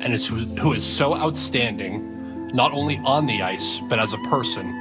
and who is so outstanding, not only on the ice, but as a person.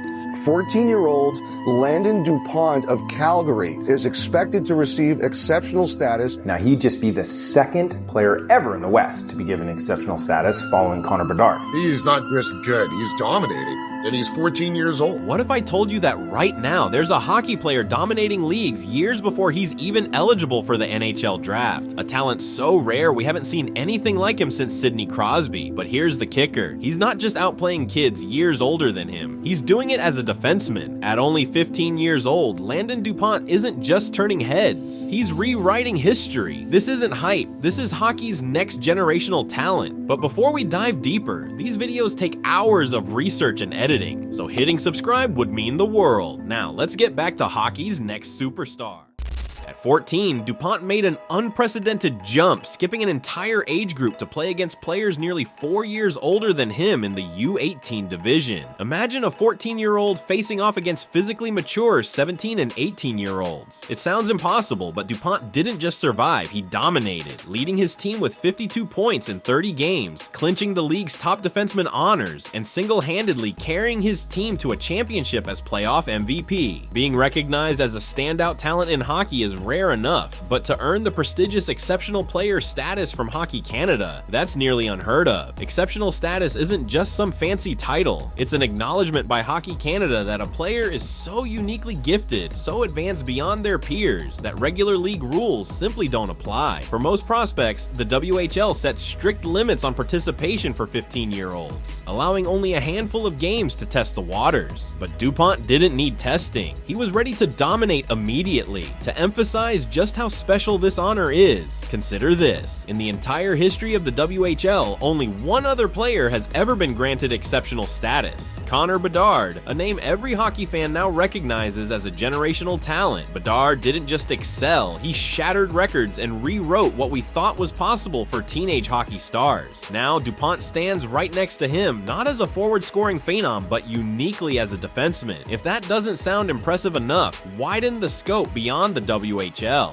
14-year-old Landen Dupont of Calgary is expected to receive exceptional status. Now, he'd just be the second player ever in the West to be given exceptional status following Connor Bedard. He's not just good, he's dominating. And he's 14 years old. What if I told you that right now there's a hockey player dominating leagues years before he's even eligible for the NHL draft? A talent so rare we haven't seen anything like him since Sidney Crosby. But here's the kicker. He's not just outplaying kids years older than him. He's doing it as a defenseman. At only 15 years old, Landen Dupont isn't just turning heads. He's rewriting history. This isn't hype. This is hockey's next generational talent. But before we dive deeper, these videos take hours of research and editing. So hitting subscribe would mean the world. Now, let's get back to hockey's next superstar. At 14, Dupont made an unprecedented jump, skipping an entire age group to play against players nearly 4 years older than him in the U18 division. Imagine a 14-year-old facing off against physically mature 17 and 18-year-olds. It sounds impossible, but Dupont didn't just survive, he dominated, leading his team with 52 points in 30 games, clinching the league's top defenseman honors, and single-handedly carrying his team to a championship as playoff MVP. Being recognized as a standout talent in hockey is rare enough, but to earn the prestigious exceptional player status from Hockey Canada, that's nearly unheard of. Exceptional status isn't just some fancy title, it's an acknowledgement by Hockey Canada that a player is so uniquely gifted, so advanced beyond their peers, that regular league rules simply don't apply. For most prospects, the WHL sets strict limits on participation for 15-year-olds, allowing only a handful of games to test the waters. But Dupont didn't need testing. He was ready to dominate immediately. To emphasize just how special this honor is, consider this. In the entire history of the WHL, only one other player has ever been granted exceptional status. Connor Bedard, a name every hockey fan now recognizes as a generational talent. Bedard didn't just excel, he shattered records and rewrote what we thought was possible for teenage hockey stars. Now, Dupont stands right next to him, not as a forward-scoring phenom, but uniquely as a defenseman. If that doesn't sound impressive enough, widen the scope beyond the WHL.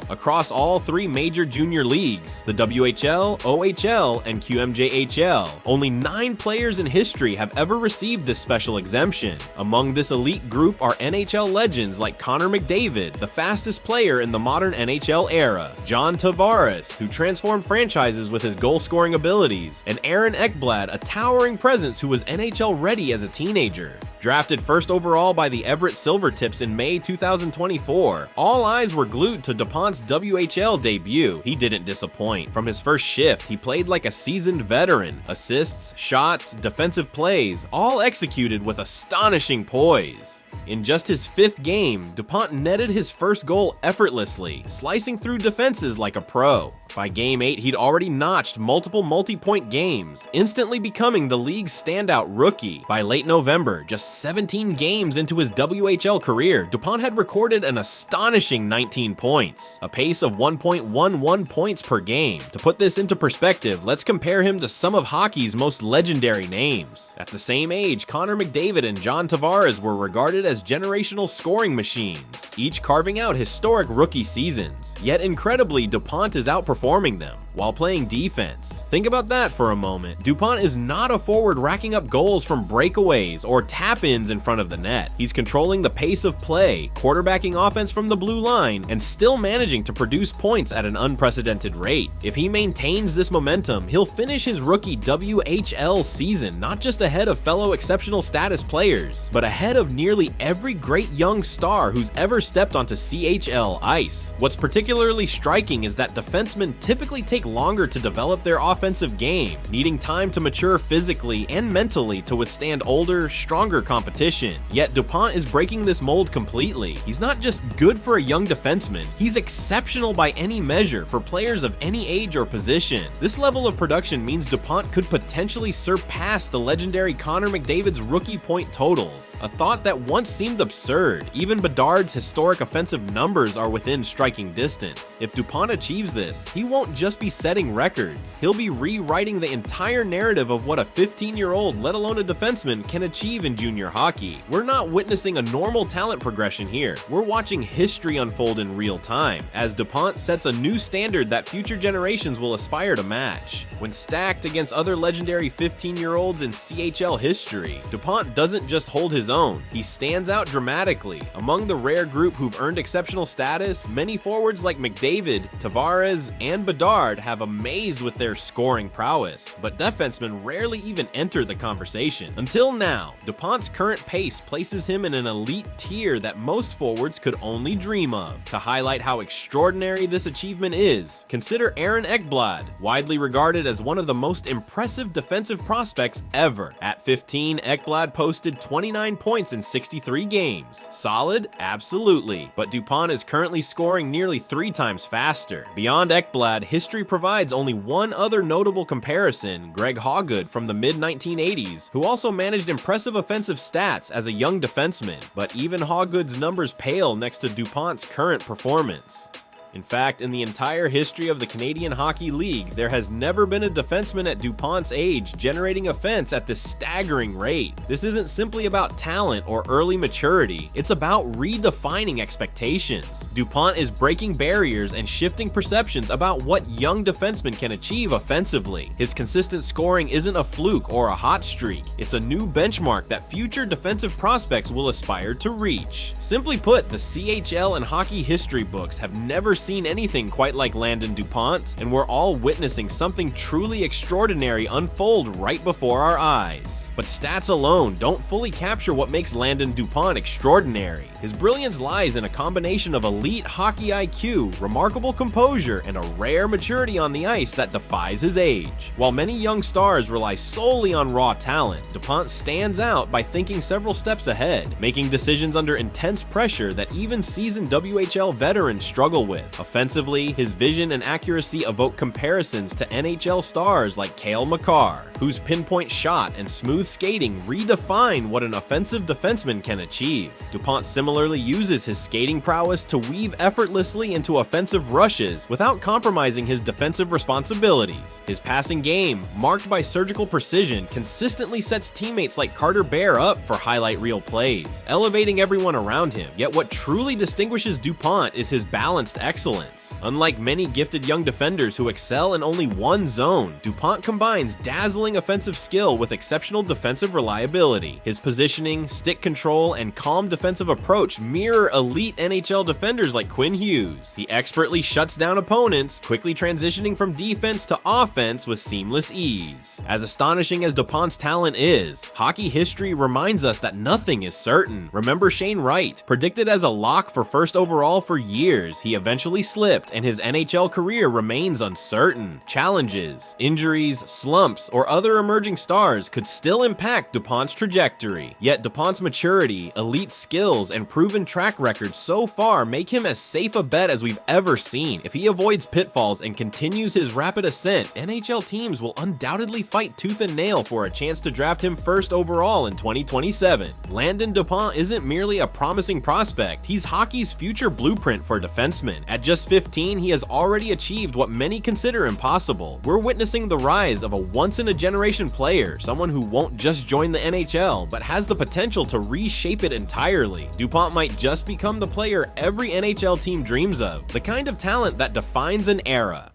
Across all three major junior leagues, the WHL, OHL, and QMJHL, only 9 players in history have ever received this special exemption. Among this elite group are NHL legends like Connor McDavid, the fastest player in the modern NHL era, John Tavares, who transformed franchises with his goal-scoring abilities, and Aaron Ekblad, a towering presence who was NHL ready as a teenager. Drafted first overall by the Everett Silvertips in May 2024, all eyes were glued to Dupont's WHL debut. He didn't disappoint. From his first shift, he played like a seasoned veteran. Assists, shots, defensive plays, all executed with astonishing poise. In just his 5th game, Dupont netted his first goal effortlessly, slicing through defenses like a pro. By Game 8, he'd already notched multiple multi-point games, instantly becoming the league's standout rookie. By late November, just 17 games into his WHL career, Dupont had recorded an astonishing 19 points, a pace of 1.11 points per game. To put this into perspective, let's compare him to some of hockey's most legendary names. At the same age, Connor McDavid and John Tavares were regarded as generational scoring machines, each carving out historic rookie seasons. Yet incredibly, Dupont is outperforming them while playing defense. Think about that for a moment. Dupont is not a forward racking up goals from breakaways or tap-ins in front of the net. He's controlling the pace of play, quarterbacking offense from the blue line, and still managing to produce points at an unprecedented rate. If he maintains this momentum, he'll finish his rookie WHL season not just ahead of fellow exceptional status players, but ahead of nearly every great young star who's ever stepped onto CHL ice. What's particularly striking is that defensemen typically take longer to develop their offensive game, needing time to mature physically and mentally to withstand older, stronger competition. Yet Dupont is breaking this mold completely. He's not just good for a young defenseman, he's exceptional by any measure for players of any age or position. This level of production means Dupont could potentially surpass the legendary Connor McDavid's rookie point totals, a thought that once seemed absurd. Even Bedard's historic offensive numbers are within striking distance. If Dupont achieves this, he he won't just be setting records, he'll be rewriting the entire narrative of what a 15-year-old, let alone a defenseman, can achieve in junior hockey. We're not witnessing a normal talent progression here. We're watching history unfold in real time, as Dupont sets a new standard that future generations will aspire to match. When stacked against other legendary 15-year-olds in CHL history, Dupont doesn't just hold his own, he stands out dramatically. Among the rare group who've earned exceptional status, many forwards like McDavid, Tavares, and Bedard have amazed with their scoring prowess, but defensemen rarely even enter the conversation. Until now, Dupont's current pace places him in an elite tier that most forwards could only dream of. To highlight how extraordinary this achievement is, consider Aaron Ekblad, widely regarded as one of the most impressive defensive prospects ever. At 15, Ekblad posted 29 points in 63 games. Solid? Absolutely, but Dupont is currently scoring nearly 3 times faster. Beyond Ekblad, history provides only one other notable comparison, Greg Hawgood from the mid-1980s, who also managed impressive offensive stats as a young defenseman, but even Hawgood's numbers pale next to Dupont's current performance. In fact, in the entire history of the Canadian Hockey League, there has never been a defenseman at Dupont's age generating offense at this staggering rate. This isn't simply about talent or early maturity, it's about redefining expectations. Dupont is breaking barriers and shifting perceptions about what young defensemen can achieve offensively. His consistent scoring isn't a fluke or a hot streak, it's a new benchmark that future defensive prospects will aspire to reach. Simply put, the CHL and hockey history books have never seen anything quite like Landen Dupont, and we're all witnessing something truly extraordinary unfold right before our eyes. But stats alone don't fully capture what makes Landen Dupont extraordinary. His brilliance lies in a combination of elite hockey IQ, remarkable composure, and a rare maturity on the ice that defies his age. While many young stars rely solely on raw talent, Dupont stands out by thinking several steps ahead, making decisions under intense pressure that even seasoned WHL veterans struggle with. Offensively, his vision and accuracy evoke comparisons to NHL stars like Cale Makar, whose pinpoint shot and smooth skating redefine what an offensive defenseman can achieve. Dupont similarly uses his skating prowess to weave effortlessly into offensive rushes without compromising his defensive responsibilities. His passing game, marked by surgical precision, consistently sets teammates like Carter Bear up for highlight reel plays, elevating everyone around him. Yet what truly distinguishes Dupont is his balanced excellence. Unlike many gifted young defenders who excel in only one zone, Dupont combines dazzling offensive skill with exceptional defensive reliability. His positioning, stick control, and calm defensive approach mirror elite NHL defenders like Quinn Hughes. He expertly shuts down opponents, quickly transitioning from defense to offense with seamless ease. As astonishing as Dupont's talent is, hockey history reminds us that nothing is certain. Remember Shane Wright, predicted as a lock for first overall for years. He eventually slipped, and his NHL career remains uncertain. Challenges, injuries, slumps, or other emerging stars could still impact Dupont's trajectory. Yet Dupont's maturity, elite skills, and proven track record so far make him as safe a bet as we've ever seen. If he avoids pitfalls and continues his rapid ascent, NHL teams will undoubtedly fight tooth and nail for a chance to draft him first overall in 2027. Landen Dupont isn't merely a promising prospect, he's hockey's future blueprint for defensemen. At just 15, he has already achieved what many consider impossible. We're witnessing the rise of a once-in-a-generation player, someone who won't just join the NHL, but has the potential to reshape it entirely. Dupont might just become the player every NHL team dreams of, the kind of talent that defines an era.